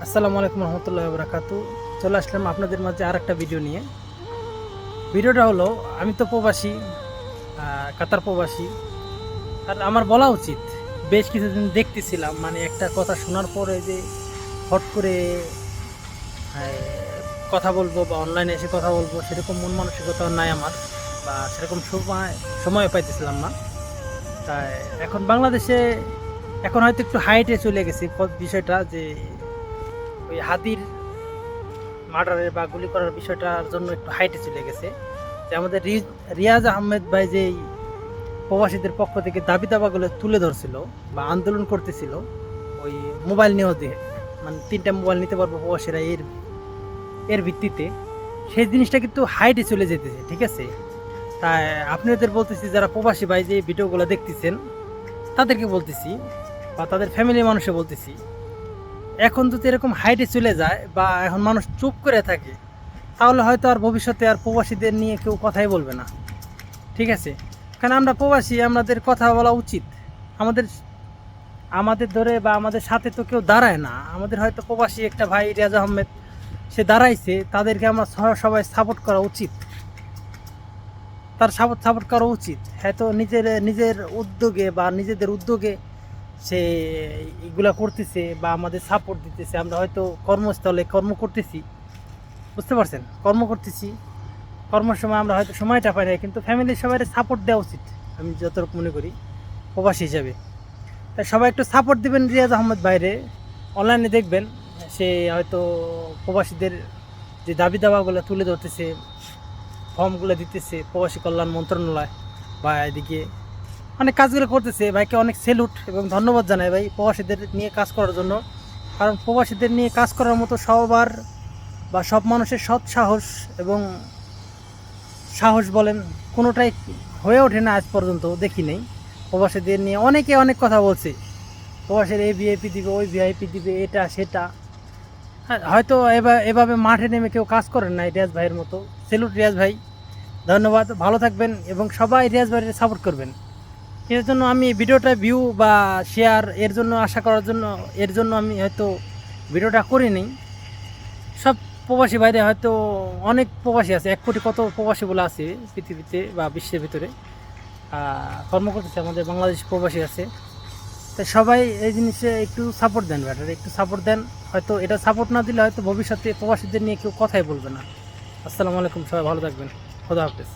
আসসালামু আলাইকুম রহমতুল্লাহি ওয়া বারাকাতু। চলে আসলাম আপনাদের মাঝে আর একটা ভিডিও নিয়ে। ভিডিওটা হলো, আমি তো প্রবাসী, কাতার প্রবাসী। আর আমার বলা উচিত, বেশ কিছুদিন দেখতেছিলাম মানে একটা কথা শোনার পরে যে হট করে কথা বলবো বা অনলাইনে এসে কথা বলবো সেরকম মন মানসিকতা নাই আমার, বা সেরকম সময় পাইতেছিলাম না। তাই এখন বাংলাদেশে এখন হয়তো একটু হাইটে চলে গেছে বিষয়টা, যে ওই হাদির মার্ডারের বা গুলি করার বিষয়টার জন্য একটু হাইটে চলে গেছে। যে আমাদের রিয়াজ আহমেদ ভাই যে প্রবাসীদের পক্ষ থেকে দাবি দাবাগুলো তুলে ধরছিল বা আন্দোলন করতেছিল, ওই মোবাইল নিয়েও দিয়ে, মানে 3টা মোবাইল নিতে পারবো প্রবাসীরা, এর এর ভিত্তিতে সেই জিনিসটা কিন্তু হাইটে চলে যেতেছে, ঠিক আছে। তাই আপনাদের বলতেছি, যারা প্রবাসী ভাই যে ভিডিওগুলো দেখতেছেন তাদেরকে বলতেছি, বা তাদের ফ্যামিলির মানুষে বলতেছি, এখন যদি এরকম হাইটে চলে যায় বা এখন মানুষ চুপ করে থাকে, তাহলে হয়তো আর ভবিষ্যতে আর প্রবাসীদের নিয়ে কেউ কথাই বলবে না, ঠিক আছে। কারণ আমরা প্রবাসী, আমাদের কথা বলা উচিত। আমাদের আমাদের ধরে বা আমাদের সাথে তো কেউ দাঁড়ায় না। আমাদের হয়তো প্রবাসী একটা ভাই রিয়াজ আহমেদ, সে দাঁড়াইছে, তাদেরকে আমরা সবাই সাপোর্ট করা উচিত, তার সাপোর্ট করা উচিত। হ্যাঁ, তো নিজের নিজের উদ্যোগে বা নিজেদের উদ্যোগে সে এগুলা করতেছে বা আমাদের সাপোর্ট দিতেছে। আমরা হয়তো কর্মস্থলে কর্ম করতেছি, বুঝতে পারছেন, কর্ম করতেছি, কর্মের সময় আমরা হয়তো সময়টা পাই না, কিন্তু ফ্যামিলির সবাই সাপোর্ট দেওয়া উচিত আমি যতটুকু মনে করি প্রবাসী হিসাবে। তাই সবাই একটু সাপোর্ট দিবেন রিয়াজ আহমেদ বাইরে। অনলাইনে দেখবেন সে হয়তো প্রবাসীদের যে দাবি দাবাগুলো তুলে ধরতেছে, ফর্মগুলো দিতেছে প্রবাসী কল্যাণ মন্ত্রণালয়, বা এদিকে অনেক কাজগুলো করতেছে। ভাইকে অনেক সেলুট এবং ধন্যবাদ জানাই ভাই প্রবাসীদের নিয়ে কাজ করার জন্য। কারণ প্রবাসীদের নিয়ে কাজ করার মতো সবার বা সব মানুষের সৎ সাহস এবং সাহস বলেন, কোনোটাই হয়ে ওঠে না আজ পর্যন্ত, দেখি নেই। প্রবাসীদের নিয়ে অনেকে অনেক কথা বলছে, প্রবাসীর এই ভিআইপি দিবে, ওই ভিআইপি দিবে, এটা সেটা। হ্যাঁ, হয়তো এভাবে মাঠে নেমে কেউ কাজ করেন না রিয়াজ ভাইয়ের মতো। সেলুট রিয়াজ ভাই, ধন্যবাদ, ভালো থাকবেন এবং সবাই রিয়াজ ভাইয়ের সাপোর্ট করবেন। এর জন্য আমি ভিডিওটা ভিউ বা শেয়ার এর জন্য আশা করার জন্য, এর জন্য আমি হয়তো ভিডিওটা করিনি। সব প্রবাসী বাইরে হয়তো অনেক প্রবাসী আছে, 1 কোটি কত প্রবাসী বলে আছে পৃথিবীতে বা বিশ্বের ভিতরে কর্ম করতেছে, আমাদের বাংলাদেশ প্রবাসী আছে। তাই সবাই এই জিনিসে একটু সাপোর্ট দেন, ব্যাটার একটু সাপোর্ট দেন। হয়তো এটা সাপোর্ট না দিলে হয়তো ভবিষ্যতে প্রবাসীদের নিয়ে কেউ কথাই বলবে না। আসসালামু আলাইকুম, সবাই ভালো থাকবেন, খোদা হাফেজ।